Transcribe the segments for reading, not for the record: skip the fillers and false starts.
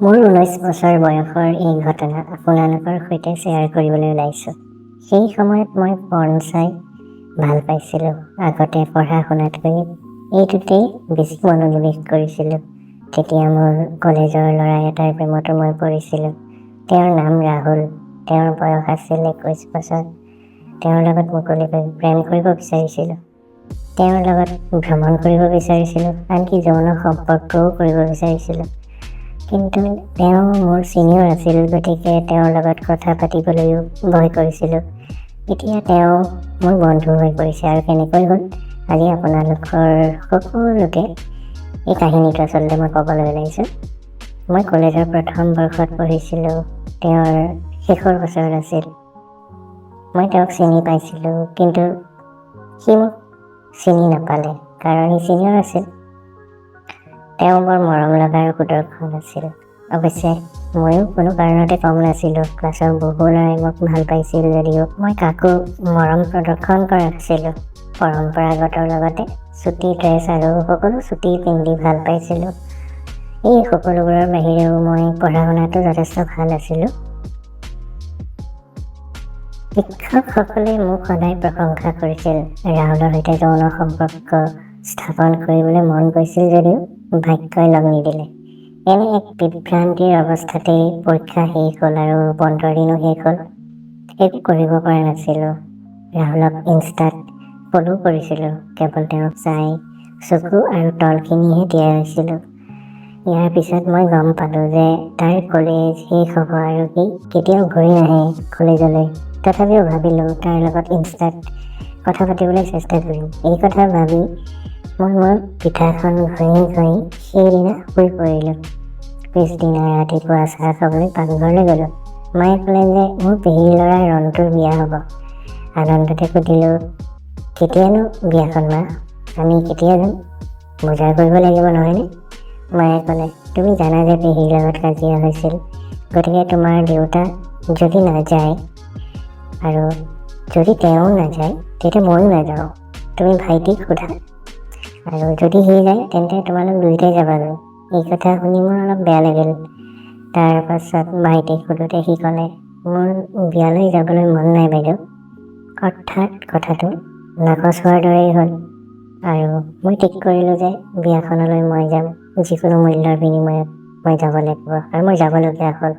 মোৰ 19 বছৰ বয়সৰ এই ঘটনা আপোনালোকৰ সৈতে শ্বেয়াৰ কৰিবলৈ ওলাইছোঁ। সেই সময়ত মই পৰ্ণ চাই ভাল পাইছিলোঁ। আগতে পঢ়া শুনাতকৈ এইটোতেই বেছি মনোনিৱেশ কৰিছিলোঁ। তেতিয়া মোৰ কলেজৰ ল'ৰা এটাৰ প্ৰেমতো মই পৰিছিলোঁ। তেওঁৰ নাম ৰাহুল। তেওঁৰ বয়স আছিল 21 বছৰ। তেওঁৰ লগত মুকলিকৈ প্ৰেম কৰিব বিচাৰিছিলোঁ। তেওঁৰ লগত ভ্ৰমণ কৰিব বিচাৰিছিলোঁ, আনকি যৌন সম্পৰ্কও কৰিব বিচাৰিছিলোঁ। কিন্তু তেওঁ মোৰ ছিনিয়ৰ আছিল, গতিকে তেওঁৰ লগত কথা পাতিবলৈও ভয় কৰিছিলোঁ। এতিয়া তেওঁ মোৰ বন্ধু হৈ পৰিছে। আৰু কেনেকৈ হ'ল আজি আপোনালোকৰ সকলোকে এই কাহিনীটো আচলতে মই ক'বলৈ ওলাইছোঁ। মই কলেজৰ প্ৰথম বৰ্ষত পঢ়িছিলোঁ। তেওঁৰ শেষৰ বছৰত আছিল। মই তেওঁক চিনি পাইছিলোঁ, কিন্তু সি মোক চিনি নাপালে, কাৰণ সি ছিনিয়ৰ আছিল। তেওঁ বৰ মৰম লগা আৰু সুদৰ্শন আছিল। অৱশ্যে ময়ো কোনো কাৰণতে কম নাছিলোঁ। ক্লাছৰ বহু ল'ৰাই মোক ভাল পাইছিল যদিও মই কাকো মৰম প্ৰদৰ্শন কৰা নাছিলোঁ। পৰম্পৰাগতৰ লগতে চুটি ড্ৰেছ আৰু সকলো চুটি পিন্ধি ভাল পাইছিলোঁ। এই সকলোবোৰৰ বাহিৰেও মই পঢ়া শুনাতো যথেষ্ট ভাল আছিলোঁ। শিক্ষকসকলে মোক সদায় প্ৰশংসা কৰিছিল। ৰাহুলৰ সৈতে যৌন সম্পৰ্ক স্থাপন কৰিবলৈ মন গৈছিল যদিও ভাগ্যই লগ নিদিলে। এনে এক বিভ্ৰান্তিৰ অৱস্থাতেই পৰীক্ষা শেষ হ'ল আৰু বন্ধৰ দিনো শেষ হ'ল। একো কৰিব পৰা নাছিলোঁ। ৰাহুলক ইনষ্টাত ফ'ল' কৰিছিলোঁ। কেৱল তেওঁক চাই চকু আৰু তলখিনিহে তিয়াই ৰৈছিলোঁ। ইয়াৰ পিছত মই গম পালোঁ যে তাৰ কলেজ শেষ হ'ব আৰু সি কেতিয়াও ঘূৰি নাহে কলেজলৈ। তথাপিও ভাবিলোঁ তাৰ লগত ইনষ্টাত কথা পাতিবলৈ চেষ্টা কৰিম। এই কথা ভাবি মই মোৰ পিঠাখন ঘঁহি ঘঁহি সেইদিনা শুই পৰিলোঁ। পিছদিনা ৰাতিপুৱা চাহ খাবলৈ পাকঘৰলৈ গ'লোঁ। মায়ে ক'লে যে মোৰ পেহীৰ ল'ৰা ৰন্টুৰ বিয়া হ'ব। আনন্দতে সুধিলোঁ, কেতিয়ানো বিয়াখন মা? আমি কেতিয়া যাম? বজাৰ কৰিব লাগিব নহয়নে? মায়ে ক'লে, তুমি জানা যে পেহীৰ লগত কাজিয়া হৈছিল, গতিকে তোমাৰ দেউতা যদি নাযায় আৰু যদি তেওঁ নাযায় তেতিয়া ময়ো নাযাওঁ। তুমি ভাইটিক সোধা, আৰু যদি সি যায় তেন্তে তোমালোক দুয়োটাই যাবাগৈ। এই কথা শুনি মোৰ অলপ বেয়া লাগিল। তাৰ পাছত ভাইটিক সোধোতে সি ক'লে, মোৰ বিয়ালৈ যাবলৈ মন নাই বাইদেউ। অৰ্থাৎ কথাটো নাকচ হোৱাৰ দৰেই হ'ল। আৰু মই ঠিক কৰিলোঁ যে বিয়াখনলৈ মই যাম। যিকোনো মূল্যৰ বিনিময়ত মই যাব লাগিব, আৰু মই যাবলগীয়া হ'ল।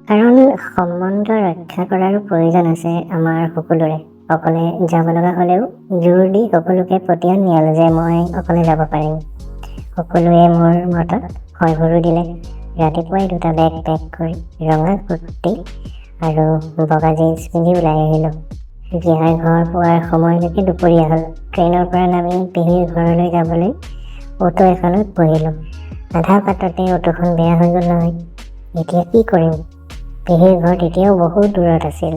কাৰণ সম্বন্ধ ৰক্ষা কৰাৰো প্ৰয়োজন আছে আমাৰ সকলোৰে। অকলে যাব লগা হ'লেও জোৰ দি সকলোকে পতিয়ন নিয়ালোঁ যে মই অকলে যাব পাৰিম। সকলোৱে মোৰ মতত হয়ভৰো দিলে। ৰাতিপুৱাই 2টা বেগ পেক কৰি ৰঙা কুৰ্তি আৰু বগা জিন্স পিন্ধি ওলাই আহিলোঁ। বিয়াৰ ঘৰ পোৱাৰ সময়লৈকে দুপৰীয়া হ'ল। ট্ৰেইনৰ পৰা নামি পেহীৰ ঘৰলৈ যাবলৈ অটো এখনত বহিলোঁ। আধা বাটতে অটোখন বেয়া হৈ গ'ল নহয়। এতিয়া কি কৰিম? পেহীৰ ঘৰ তেতিয়াও বহুত দূৰত আছিল।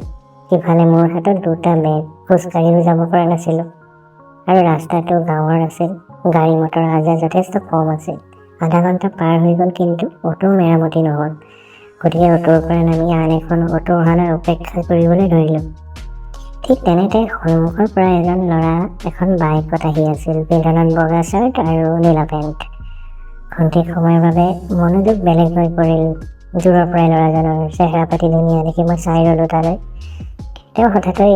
ইফালে মোৰ হাতত 2টা বেগ, খোজকাঢ়িও যাব পৰা নাছিলোঁ। আৰু ৰাস্তাটো গাঁৱৰ আছিল। গাড়ী মটৰ আহ-যাহ যথেষ্ট কম আছিল। আধা ঘণ্টা পাৰ হৈ গ'ল, কিন্তু অটো মেৰামতি নহ'ল। গতিকে অটোৰ পৰা নামি আন এখন অটো অহালৈ অপেক্ষা কৰিবলৈ ধৰিলোঁ। ঠিক তেনেতে সন্মুখৰ পৰা এজন ল'ৰা এখন বাইকত আহি আছিল। পিন্ধনত বগা চাৰ্ট আৰু নীলা পেণ্ট। খন্তেক সময়ৰ বাবে মনোযোগ বেলেগ হৈ পৰিল। দূৰৰ পৰাই ল'ৰাজনৰ চেহেৰা পাতি ধুনীয়া দেখি মই চাই ৰ'লোঁ তালৈ। তেওঁ হঠাতে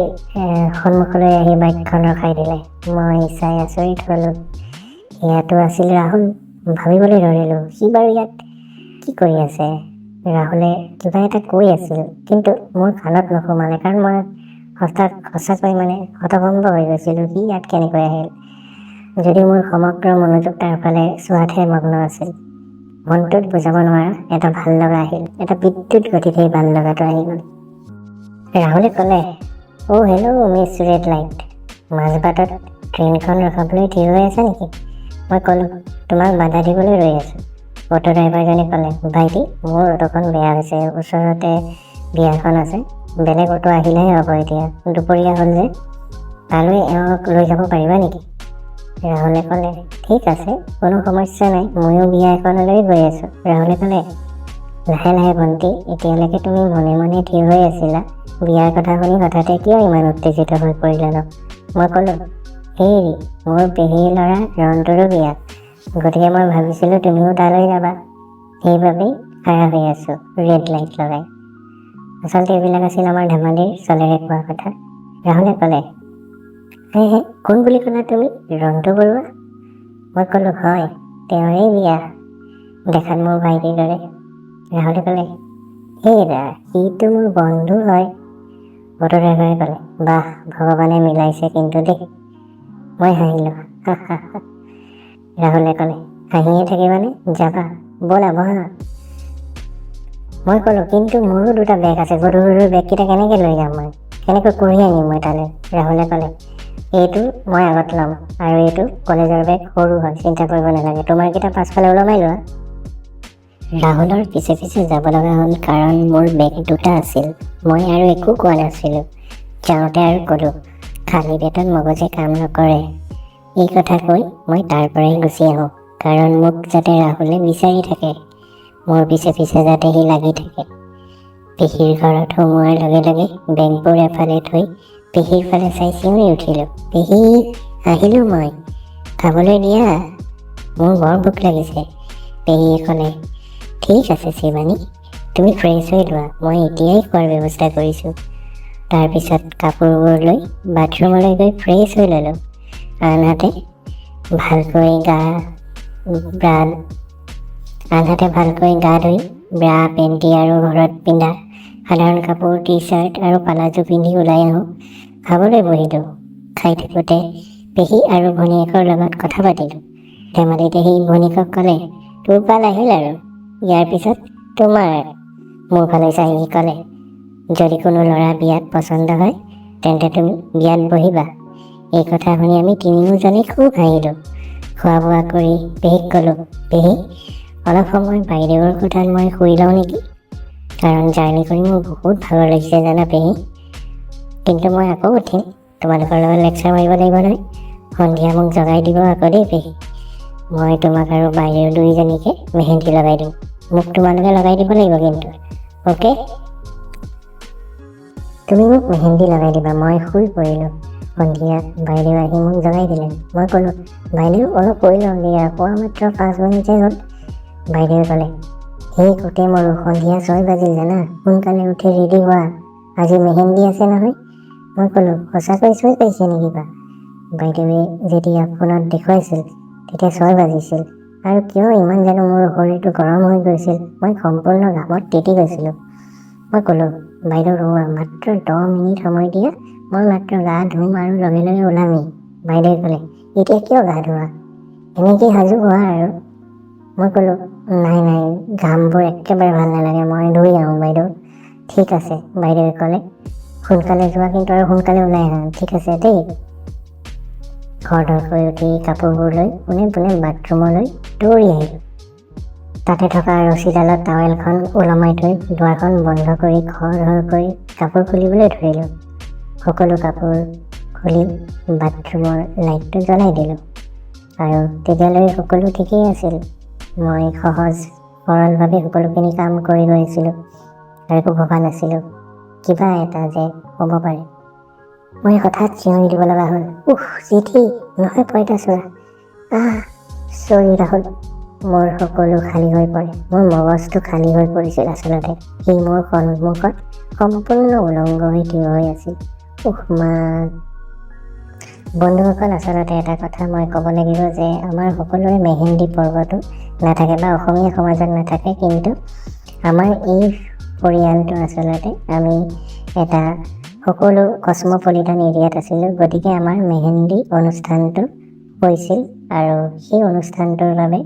সন্মুখলৈ আহি বাইকখন ৰখাই দিলে। মই চাই আচৰিত হ'লোঁ। ইয়াতো আছিল ৰাহুল। ভাবিবলৈ ধৰিলোঁ, সি বাৰু ইয়াত কি কৰি আছে? ৰাহুলে কিবা এটা কৈ আছিল, কিন্তু মোৰ কাণত নোসোমালে, কাৰণ মই সঁচাকৈ হতভম্ব হৈ গৈছিলোঁ। সি ইয়াত কেনেকৈ আহিল? যদিও মোৰ সমগ্ৰ মনোযোগ তাৰ ফালে চোৱাতহে মগ্ন আছিল। মনটোত বুজাব নোৱাৰা এটা ভাল লগা আহিল। এটা বিদ্যুৎ গতিত সেই ভাল লগাটো আহি গ'ল। ৰাহুলে ক'লে, অ' হেল্ল' মিছ ৰেড লাইট। মাজবাটত ট্ৰেইনখন ৰখাবলৈ থিয় হৈ আছে নেকি? মই ক'লোঁ, তোমাক বাধা দিবলৈ ৰৈ আছোঁ। অটো ড্ৰাইভাৰজনে ক'লে, ভাইটি, মোৰ অটোখন বেয়া হৈছে। ওচৰতে বিয়াখন আছে। বেলেগ অটো আহিলেহে হ'ব। এতিয়া দুপৰীয়া হ'ল যে, তালৈ এওঁক লৈ যাব পাৰিবা নেকি? ৰাহুলে ক'লে, ঠিক আছে, কোনো সমস্যা নাই, ময়ো বিয়া এখনলৈ গৈ আছোঁ। ৰাহুলে ক'লে, লাহে লাহে ভণ্টি, এতিয়ালৈকে তুমি মনে মনে থিয় হৈ আছিলা। বিয়াৰ কথা শুনি হঠাতে কিয় ইমান উত্তেজিত হৈ পৰিলা ন? মই ক'লোঁ, হেৰি, মোৰ পেহীৰ ল'ৰা ৰন্টুৰো বিয়া। গতিকে মই ভাবিছিলোঁ তুমিও তালৈ যাবা, সেইবাবেই খাৰা হৈ আছোঁ ৰেড লাইট লগাই। আচলতে এইবিলাক আছিল আমাৰ ধেমালিৰ চলেৰে কোৱা কথা। ৰাহুলে ক'লে, হে কোন বুলি ক'লা তুমি? ৰন্টু বৰুৱা? মই ক'লোঁ, হয়, তেওঁৰেই বিয়া, দেখাত মোৰ ভাইটিৰ দৰে। ৰাহুলে ক'লে, হেৰা, সিটো মোৰ বন্ধু হয়। অটো ড্ৰাইভাৰে ক'লে, বাহ, ভগৱানে মিলাইছে কিন্তু দেই। মই হাঁহিলোঁ, হা হা হা। ৰাহুলে ক'লে, হাঁহিয়ে থাকিবানে? যাবা, ব'লা বহা। মই ক'লোঁ, কিন্তু মোৰো 2টা বেগ আছে, গধুৰ গধুৰ বেগকেইটা কেনেকৈ লৈ যাম মই? কেনেকৈ কঢ়িয়াই আনিম মই তালৈ? ৰাহুলে ক'লে, এইটো মই আগত ল'ম, আৰু এইটো কলেজৰ বেগ, সৰু হয়, চিন্তা কৰিব নালাগে। তোমাৰকেইটা পাছফালে ওলমাই লোৱা। ৰাহুলৰ পিছে পিছে যাব লগা হ'ল, কাৰণ মোৰ বেগ 2টা আছিল। মই আৰু একো কোৱা নাছিলোঁ। যাওঁতে আৰু ক'লোঁ, খালী পেটত মগজে কাম নকৰে। এই কথা কৈ মই তাৰ পৰাই গুচি আহোঁ, কাৰণ মোক যাতে ৰাহুলে বিচাৰি থাকে, মোৰ পিছে পিছে যাতে সি লাগি থাকে। পেহীৰ ঘৰত সোমোৱাৰ লগে লগে বেগবোৰ এফালে থৈ পেহীৰ ফালে চাই চিঞৰি উঠিলোঁ, পেহী, আহিলোঁ মই, খাবলৈ দিয়া, মোৰ বৰ ভোক লাগিছে। পেহীয়ে ক'লে, ঠিক আছে শিৱানী, তুমি ফ্ৰেছ হৈ লোৱা, মই এতিয়াই খোৱাৰ ব্যৱস্থা কৰিছোঁ। তাৰপিছত কাপোৰবোৰ লৈ বাথৰুমলৈ গৈ ফ্ৰেছ হৈ ল'লোঁ। আনহাতে ভালকৈ গা ধুই ব্ৰা, পেণ্টি আৰু ঘৰত পিন্ধা সাধাৰণ কাপোৰ, টি-চাৰ্ট আৰু পালাজো পিন্ধি ওলাই আহোঁ। খাবলৈ বহিলোঁ। খাই থাকোঁতে পেহী আৰু ভনীয়েকৰ লগত কথা পাতিলোঁ। ধেমালিতে সি ভনীয়েকক ক'লে, তোৰ পাল আহিল আৰু, ইয়াৰ পিছত তোমাৰ। মোৰ ফালে চাই সি ক'লে, যদি কোনো ল'ৰা বিয়াত পচন্দ হয়, তেন্তে তুমি বিয়াত বহিবা। এই কথা শুনি আমি তিনিওজনে খুব হাঁহিলোঁ। খোৱা বোৱা কৰি পেহীক ক'লোঁ, পেহী, অলপ সময় বাইদেউৰ কোঠাত মই শুই লওঁ নেকি? কাৰণ জাৰ্ণি কৰি মোৰ বহুত ভাগৰ লাগিছে জানা পেহী। কিন্তু মই আকৌ উঠিম, তোমালোকৰ লগত লেকচাৰ মাৰিব লাগিব নহয়। সন্ধিয়া মোক জগাই দিব আকৌ দেই পেহী। মই তোমাক আৰু বাইদেউ দুইজনীকে মেহেন্দি লগাই দিম। মোক তোমালোকে লগাই দিব লাগিব কিন্তু, অ'কে? তুমি মোক মেহেন্দি লগাই দিবা, মই শুই পৰিলোঁ। সন্ধিয়া বাইদেউ আহি মোক জগাই দিলে। মই ক'লোঁ, বাইদেউ অলপ শুই লওঁ দিয়া, শুৱা মাত্ৰ 5 মিনিটহে হ'ল। বাইদেৱে ক'লে, সেই কোটে মৰো, সন্ধিয়া 6 বাজিল জানা, সোনকালে উঠি ৰেডি হোৱা, আজি মেহেন্দি আছে নহয়। মই ক'লোঁ, সঁচাকৈ 6 পাইছে নেকি বা? বাইদেৱে যেতিয়া ফোনত দেখুৱাইছিল তেতিয়া 6 বাজিছিল। আৰু কিয় ইমান জানো মোৰ শৰীৰটো গৰম হৈ গৈছিল, মই সম্পূৰ্ণ ঘামত তিতি গৈছিলোঁ। মই ক'লোঁ, বাইদেউ ৰ'বা, মাত্ৰ 10 মিনিট সময় দিয়া, মই মাত্ৰ গা ধুম আৰু লগে লগে ওলামেই। বাইদেৱে ক'লে, এতিয়া কিয় গা ধোৱা, এনেকেই সাজু হোৱা আৰু। মই ক'লোঁ, নাই ঘামবোৰ একেবাৰে ভাল নালাগে, মই ধুই আহোঁ বাইদেউ। ঠিক আছে, বাইদেৱে ক'লে, সোনকালে যোৱা কিন্তু আৰু সোনকালে ওলাই আহা, ঠিক আছে দেই। খৰধৰকৈ উঠি কাপোৰবোৰ লৈ পোনে পোনে বাথৰুমলৈ দৌৰি আহিলোঁ। তাতে থকা ৰছীডালত টাৱেলখন ওলমাই থৈ দুৱাৰখন বন্ধ কৰি খৰধৰকৈ কাপোৰ খুলিবলৈ ধৰিলোঁ। সকলো কাপোৰ খুলি বাথৰুমৰ লাইটটো জ্বলাই দিলোঁ। আৰু তেতিয়ালৈ সকলো ঠিকেই আছিল। মই সহজ সৰলভাৱে সকলোখিনি কাম কৰি গৈছিলোঁ আৰু একো ভবা নাছিলোঁ কিবা এটা যে হ'ব পাৰে। মই হঠাৎ চিঞৰি দিব লগা হ'ল, উফ চিঠি, নহয় পঁইতাচোৰা। চৰি ৰাহুল। মোৰ সকলো খালী হৈ পৰে, মোৰ মগজটো খালী হৈ পৰিছিল আচলতে। সি মোৰ সন্মুখত সম্পূৰ্ণ উলংগ হৈ থিয় হৈ আছিল। বন্ধুসকল, আচলতে এটা কথা মই ক'ব লাগিব যে আমাৰ সকলোৰে মেহেন্দি পৰ্বটো নাথাকে বা অসমীয়া সমাজত নাথাকে, কিন্তু আমাৰ এই পৰিয়ালটো আচলতে আমি এটা সকলো কসমপলিটান এৰিয়াত আছিলোঁ। গতিকে আমাৰ মেহেন্দি অনুষ্ঠানটো হৈছিল আৰু সেই অনুষ্ঠানটোৰ বাবে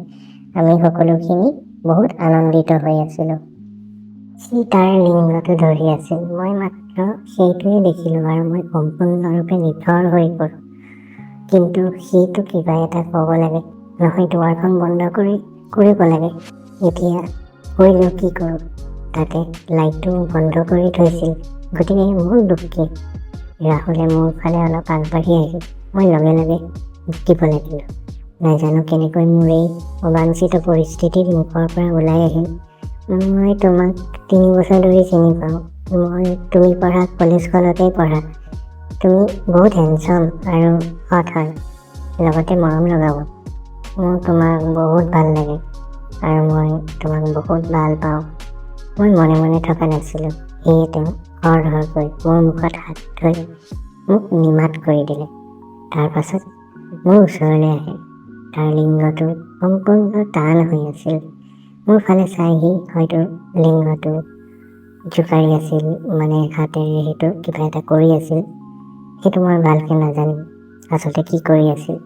আমি সকলোখিনি বহুত আনন্দিত হৈ আছিলোঁ। সি তাৰ লিংগটো ধৰি আছিল, মই মাত্ৰ সেইটোৱে দেখিলোঁ আৰু মই সম্পূৰ্ণৰূপে নিথৰ হৈ পৰোঁ। কিন্তু সিটো কিবা এটা ক'ব লাগে, নহয় দুৱাৰখন বন্ধ কৰিব লাগে। এতিয়া কৰিলোঁ কি কৰোঁ, তাতে লাইটটো বন্ধ কৰি থৈছিল। গতিকে মোৰ দুখ কি? ৰাহুলে মোৰ ফালে অলপ আগবাঢ়ি আহিল। মই লগে লগে দিব লাগিলোঁ। নাজানো কেনেকৈ মোৰ এই অবাঞ্ছিত পৰিস্থিতিৰ মুখৰ পৰা ওলাই আহিল। মই তোমাক 3 বছৰ ধৰি চিনি পাওঁ। তুমি পঢ়া কলেজখনতেই পঢ়া। তুমি বহুত হেণ্ডচাম আৰু হট হয়, লগতে মৰম লগাব। মোৰ তোমাক বহুত ভাল লাগে আৰু মই তোমাক বহুত ভাল পাওঁ। মই মনে মনে থকা নাছিলোঁ। সেয়ে তেওঁ খৰধৰকৈ মোৰ মুখত হাত থৈ মোক নিমাত কৰি দিলে। তাৰ পাছত মোৰ ওচৰলৈ আহে। তাৰ লিংগটো সম্পূৰ্ণ টান হৈ আছিল। মোৰ ফালে চাই সি হয়তো লিংগটো জোকাৰি আছিল, মানে হাতেৰে সেইটো কিবা এটা কৰি আছিল। সেইটো মই ভালকৈ নাজানিম আচলতে কি কৰি আছিল।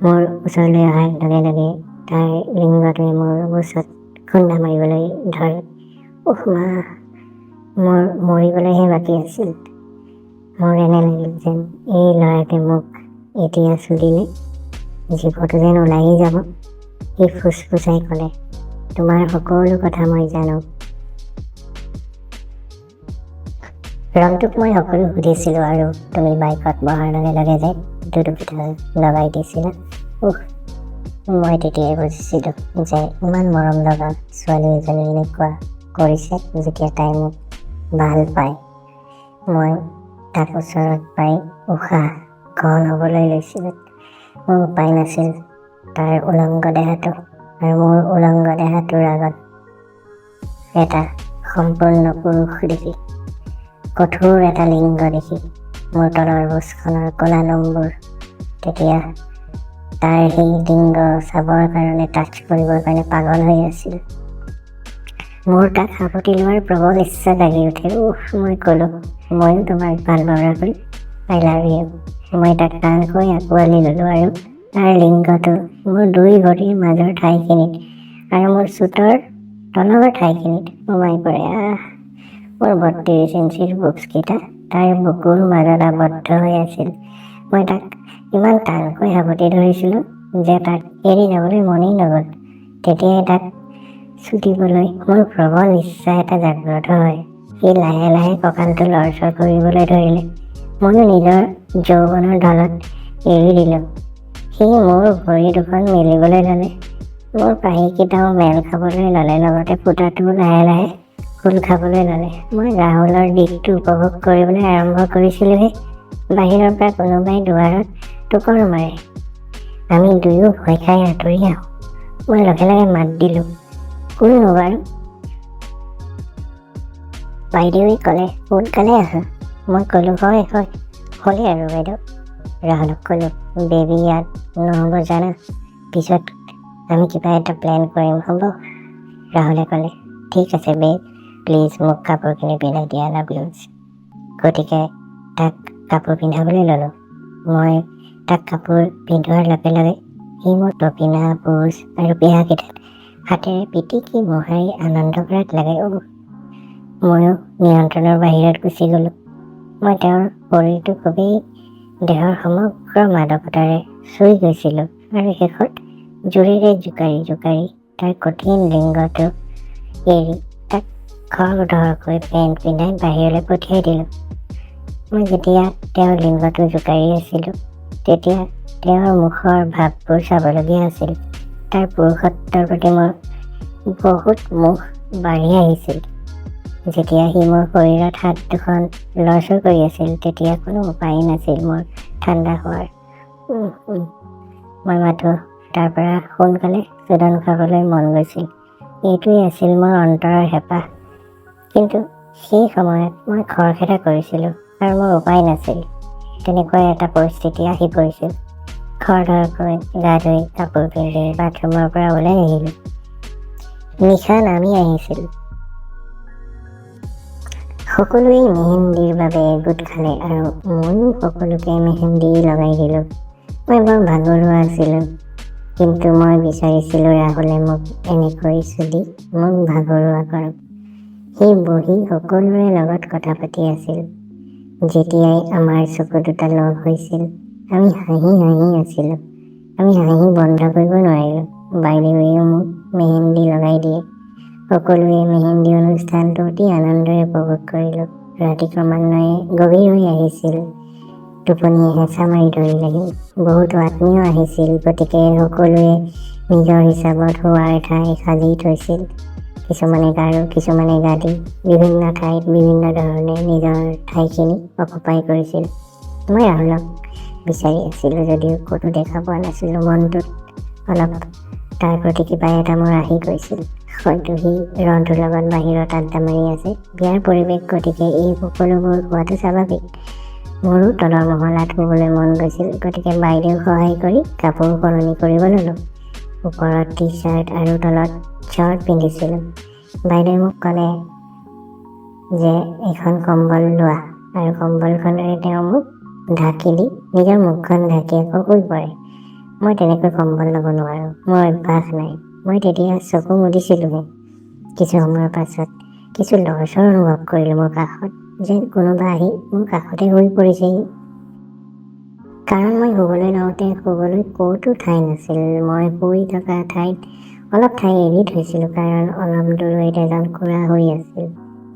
মোৰ ওচৰলৈ অহাৰ লগে লগে তাৰ লিংগটোৱে মোৰ ওচৰত খুন্দা মাৰিবলৈ ধৰে। উহ মা, মোৰ মৰিবলৈহে বাকী আছিল। মোৰ এনে লাগিল যেন এই ল'ৰাটোৱে মোক এতিয়া চুলিলে জীৱটো যেন ওলাই যাব। সি ফুচফুচাই ক'লে, তোমাৰ সকলো কথা মই জানো। ৰংটোক মই সকলো সুধিছিলোঁ আৰু তুমি বাইকত বহাৰ লগে লগে যে দুডুপিঠা লগাই দিছিলা। মই তেতিয়াই বুজিছিলোঁ যে ইমান মৰম লগা ছোৱালী এজনী এনেকুৱা কৰিছে যেতিয়া তাই মোক ভাল পায়। মই তাক ওচৰত পাই উশাহ ঘন হ'বলৈ লৈছিলোঁ। মোৰ উপায় নাছিল তাৰ উলংগ দেহাটো আৰু মোৰ উলংগ দেহাটোৰ আগত এটা সম্পূৰ্ণ পুৰুষ দেখি, কঠোৰ এটা লিংগ দেখি, মোৰ তলৰ বুজখনৰ ক'লা নম্বুৰ তেতিয়া তাৰ সেই লিংগ চাবৰ কাৰণে, টাচ কৰিবৰ কাৰণে পাগল হৈ আছিল। মোৰ তাক সাৱটি লোৱাৰ প্ৰবল ইচ্ছা লাগি উঠিল। মই ক'লোঁ, ময়ো তোমাক ভাল পাওঁ ৰাহুল, আই লাভ ইউ। মই তাক টানকৈ আঁকোৱালি ল'লোঁ আৰু তাৰ লিংগটো মোৰ দুই ভৰিৰ মাজৰ ঠাইখিনিত আৰু মোৰ চুটৰ তলৰ ঠাইখিনিত সোমাই পৰে। মোৰ 32 ইঞ্চিৰ বুকছকেইটা তাৰ বুকুৰ মাজত আবদ্ধ হৈ আছিল। মই তাক ইমান টানকৈ সাৱটি ধৰিছিলোঁ যে তাক এৰি যাবলৈ মনেই নগ'ল। তেতিয়াই তাক চুটিবলৈ মোৰ প্ৰবল ইচ্ছা এটা জাগ্ৰত হয়। সি লাহে লাহে কঁকালটো লৰচৰ কৰিবলৈ ধৰিলে। ময়ো নিজৰ যৌৱনৰ ঢলত এৰি দিলোঁ। সি মোৰ ভৰি দুখন মেলিবলৈ ল'লে। মোৰ পাহিকেইটাও মেল খাবলৈ ল'লে, লগতে ফুটাটোও লাহে লাহে খোল খাবলৈ ল'লে। মই ৰাহুলৰ দিশটো উপভোগ কৰিবলৈ আৰম্ভ কৰিছিলোঁহে বাহিৰৰ পৰা কোনোবাই দুৱাৰত টোকৰ মাৰে। আমি দুয়ো ভয় খাই আঁতৰি আহোঁ। মই লগে লগে মাত দিলোঁ, কোননো বাৰু? বাইদেৱে ক'লে, সোনকালে আহা। মই ক'লোঁ, হয় হয়, হ'লে আৰু বাইদেউ। ৰাহুলক ক'লোঁ, বেবী ইয়াত নহ'ব জানা, পিছত আমি কিবা এটা প্লেন কৰিম, হ'ব? ৰাহুলে ক'লে, ঠিক আছে বেব, প্লিজ মোক কাপোৰখিনি পিন্ধাই দিয়া, লাভ ইউজ। গতিকে তাক কাপোৰ পিন্ধাবলৈ ল'লোঁ। মই তাক কাপোৰ পিন্ধোৱাৰ লগে লগে সি মোৰ টপিনা, পোজ আৰু পিহাকেইটাত হাতেৰে পিটিকি মোহাৰি আনন্দ কৰাত লাগে। ময়ো নিয়ন্ত্ৰণৰ বাহিৰত গুচি গ'লোঁ। মই তেওঁৰ শৰীৰটো খুবেই দেহৰ সমগ্ৰ মাদকতাৰে চুই গৈছিলোঁ আৰু শেষত জোৰেৰে জোকাৰি জোকাৰি তাৰ কঠিন লিংগটো এৰি তাক খৰধৰকৈ পেণ্ট পিন্ধাই বাহিৰলৈ পঠিয়াই দিলোঁ। মই যেতিয়া তেওঁৰ লিংগটো জোকাৰি আছিলোঁ তেতিয়া তেওঁৰ মুখৰ ভাৱবোৰ চাবলগীয়া আছিল। তাৰ পুৰুষত্বৰ প্ৰতি মোৰ বহুত মোহ বাঢ়ি আহিছিল। যেতিয়া সি মোৰ শৰীৰত হাত দুখন লৰচৰ কৰি আছিল তেতিয়া কোনো উপায় নাছিল মোৰ ঠাণ্ডা হোৱাৰ। মই মাথো তাৰ পৰা সোনকালে চোদন খাবলৈ মন গৈছিল। এইটোৱেই আছিল মোৰ অন্তৰৰ হেঁপাহ। কিন্তু সেই সময়ত মই খৰখেদা কৰিছিলোঁ আৰু মোৰ উপায় নাছিল। তেনেকুৱা এটা পৰিস্থিতি আহি পৰিছিল। খৰধৰকৈ গা ধুই কাপোৰ পিন্ধি বাথৰুমৰ পৰা ওলাই আহিলোঁ। নিশা নামি আহিছিল। সকলোৱেই মেহেন্দিৰ বাবে গোট খালে আৰু ময়ো সকলোকে মেহেন্দি লগাই দিলোঁ। মই বৰ ভাগৰুৱা আছিলোঁ, কিন্তু মই বিচাৰিছিলোঁ ৰাহুলে মোক এনেকৈ চুলি মোক ভাগৰুৱা কৰক। সি বহি সকলোৰে লগত কথা পাতি আছিল। যেতিয়াই আমাৰ চকু দুটা লগ হৈছিল আমি হাঁহি হাঁহি আছিলোঁ। আমি হাঁহি বন্ধ কৰিব নোৱাৰিলোঁ। বাইদেৱেও মোক মেহেন্দি লগাই দিয়ে। সকলোৱে মেহেন্দি অনুষ্ঠানটো অতি আনন্দৰে উপভোগ কৰিলোঁ। ৰাতি ক্ৰমান্বয়ে গভীৰ হৈ আহিছিল। টোপনিয়ে হেঁচা মাৰি ধৰিলেহি। বহুতো আত্মীয় আহিছিল, গতিকে সকলোৱে নিজৰ হিচাপত শোৱাৰ ঠাই সাজি থৈছিল। কিছুমানে গাৰু, কিছুমানে গাদী, বিভিন্ন ঠাইত বিভিন্ন ধৰণে নিজৰ ঠাইখিনি অকুপাই কৰিছিল। মই ৰাহুলক বিচাৰি আছিলোঁ যদিও ক'তো দেখা পোৱা নাছিলোঁ। মনটোত অলপ তাৰ প্ৰতি কিবা এটা মোৰ আহি গৈছিল। হয়তো সি ৰণটোৰ লগত বাহিৰত আড্ডা মাৰি আছে, বিয়াৰ পৰিৱেশ, গতিকে এই সকলোবোৰ হোৱাটো স্বাভাৱিক। মোৰো তলৰ মহলাত শুবলৈ মন গৈছিল, গতিকে বাইদেউক সহায় কৰি কাপোৰ সলনি কৰিব ল'লোঁ। ওপৰত টি চাৰ্ট আৰু তলত শ্বৰ্ট পিন্ধিছিলোঁ। বাইদেৱে মোক ক'লে যে এখন কম্বল লোৱা, আৰু কম্বলখনেৰে তেওঁ মোক ঢাকি দি নিজৰ মুখখন ঢাকি আকৌ শুই পৰে। মই তেনেকৈ কম্বল ল'ব নোৱাৰোঁ, মোৰ অভ্যাস নাই। মই তেতিয়া চকু মুদিছিলোঁহে। কিছু সময়ৰ পাছত কিছু লৰচৰ অনুভৱ কৰিলোঁ মোৰ কাষত, যেন কোনোবা আহি মোৰ কাষতে শুই পৰিছেহি। কাৰণ মই শুবলৈ লওঁতে শুবলৈ ক'তো ঠাই নাছিল। মই শুই থকা ঠাইত অলপ ঠাই এৰি থৈছিলোঁ, কাৰণ অলপ দূৰৈত এজন খুৰা শুই আছিল।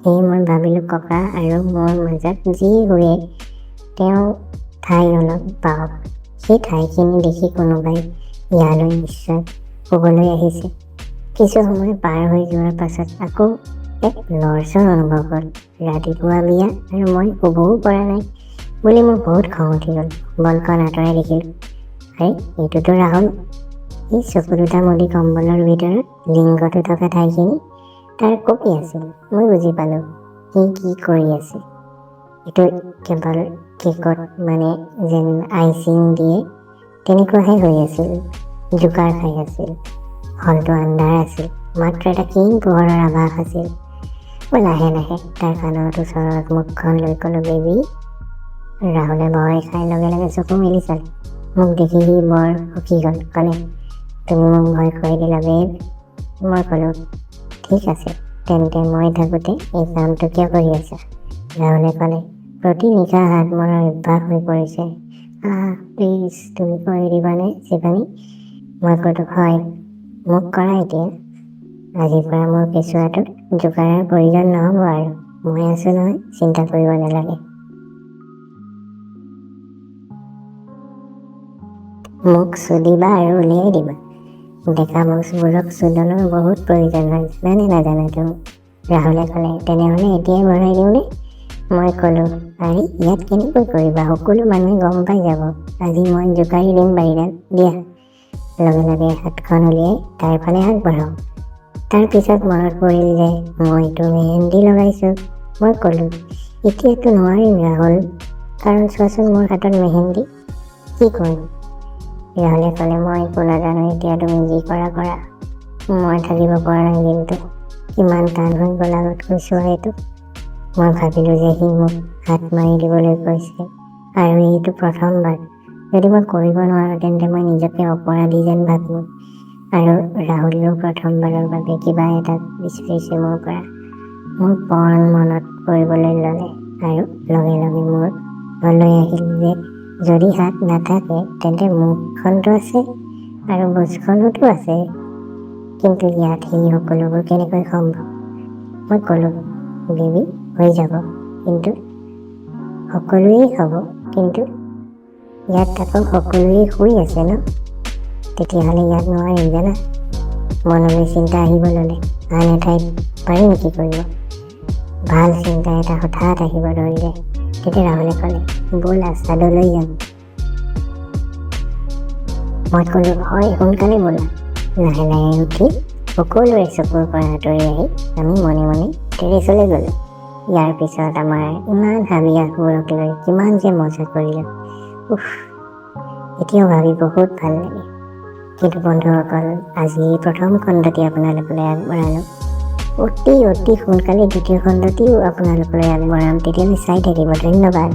সেয়ে মই ভাবিলোঁ ককা আৰু মোৰ মাজত যি শুৱে তেওঁ ঠাই অলপ পাওক। সেই ঠাইখিনি দেখি কোনোবাই ইয়ালৈ নিশ্চয় শুবলৈ আহিছে। কিছু সময় পাৰ হৈ যোৱাৰ পাছত আকৌ এক লৰচৰ অনুভৱ হ'ল। ৰাতিপুৱা বিয়া আৰু মই শুবও পৰা নাই বুলি মোৰ বহুত খং উঠি গ'ল। বলখন আঁতৰাই দেখিলোঁ, আৰে এইটোতো ৰাহুল। সি চকু দুটা মুদি কম্বলৰ ভিতৰত লিংগটো থকা ঠাইখিনি তাৰ কঁপি আছিল। মই বুজি পালোঁ সি কি কৰি আছে। এইটো কেৱল কেকত মানে যেন আইচিং দিয়ে তেনেকুৱাহে হৈ আছিল। জোকাৰ খাই আছিল। হলটো আন্ধাৰ আছিল, মাত্ৰ এটা ক্ষীণ পোহৰৰ আভাস আছিল। মই লাহে লাহে তাৰ কাণৰ ওচৰত মুখখন লৈ ক'লোঁ, বেবী। ৰাহুলে ভয় খাই লগে লগে চকু মেলি চালে। মোক দেখি সি বৰ সুখী হ'ল। ক'লে, তুমি মোক ভয় খুৱাই দিলা বেব। মই ক'লোঁ, ঠিক আছে, তেন্তে মই থাকোঁতে এই কামটো কিয় কৰি আছা? ৰাহুলে ক'লে, প্ৰতি নিশা হাত মৰাৰ অভ্যাস হৈ পৰিছে। প্লিজ তুমি কৰি দিবানে শিৱানী? মই ক'লোঁ, হয়, মোক কৰা এতিয়া। আজিৰ পৰা মোৰ কেঁচুৱাটোক জোকাৰাৰ প্ৰয়োজন নহ'ব আৰু। মই আছোঁ নহয়, চিন্তা কৰিব নালাগে। মোক চুদিবা আৰু উলিয়াই দিবা। ডেকা মুচবোৰক চুদনৰ বহুত প্ৰয়োজন হয়, জানানে নাজানা তুমি? ৰাহুলে ক'লে, তেনেহ'লে এতিয়াই ভৰাই দিওঁনে? মই ক'লোঁ, আৰে ইয়াত কেনেকৈ কৰিবা? সকলো মানুহে গম পাই যাব। আজি মই জোকাৰি দিম বাৰীডাল, দিয়া। লগে লগে হাতখন উলিয়াই তাৰ ফালে আগবঢ়াওঁ। তাৰ পিছত মনত পৰিল যে মইতো মেহেন্দি লগাইছোঁ। মই ক'লোঁ, এতিয়াতো নোৱাৰিম ৰাহুল, কাৰণ চোৱাচোন মোৰ হাতত মেহেন্দি। কি কৰিম? ৰাহুলে ক'লে, মই একো নাজানো, এতিয়া তুমি যি কৰা কৰা। মই থাকিব পৰা নাই, কিন্তু কিমান টান হৈ গ'ল আগত কৈছোঁ এইটো। মই ভাবিলোঁ যে সি মোক হাত মাৰি দিবলৈ কৈছে, আৰু এইটো প্ৰথমবাৰ। যদি মই কৰিব নোৱাৰোঁ তেন্তে মই নিজকে অপৰাধী যেন ভাবিম, আৰু ৰাহুলেও প্ৰথমবাৰৰ বাবে কিবা এটা বিচাৰিছে মোৰ পৰা। মোৰ পণ মনত পৰিবলৈ ল'লে, আৰু লগে লগে মোৰ মনলৈ আহিল যে যদি হাত নাথাকে তেন্তে মুখখনতো আছে আৰু বুজখনোতো আছে, কিন্তু ইয়াত সেই সকলোবোৰ কেনেকৈ সম্ভৱ? মই ক'লোঁ, বেবী, হৈ যাব, কিন্তু সকলোৱেই হ'ব, কিন্তু ইয়াত আকৌ সকলোৱেই শুই আছে ন? তেতিয়াহ'লে ইয়াত নোৱাৰিম জানা। মনলৈ চিন্তা আহিব ল'লে, আন এঠাইত পাৰি নেকি কৰিব? ভাল চিন্তা এটা হঠাৎ আহিব ধৰিলে। তেতিয়া ৰাহুলে ক'লে, ব'লা চাদলৈ যাম। মই ক'লোঁ, হয়, সোনকালে ব'লা। লাহে লাহে উঠি সকলোৰে চকুৰ পৰা আঁতৰি আহি আমি মনে মনে টেৰেছলৈ গ'লোঁ। ইয়াৰ পিছত আমাৰ ইমান হাবিয়াসবোৰক লৈ কিমান যে মজা কৰিলোঁ। এতিয়াও ভাবি বহুত ভাল লাগে। কিন্তু বন্ধুসকল, আজি এই প্ৰথম খণ্ডটি আপোনালোকলৈ আগবঢ়ালোঁ। অতি সোনকালে দ্বিতীয় খণ্ডটিও আপোনালোকলৈ আগবঢ়াম। তেতিয়ালৈ চাই থাকিব। ধন্যবাদ।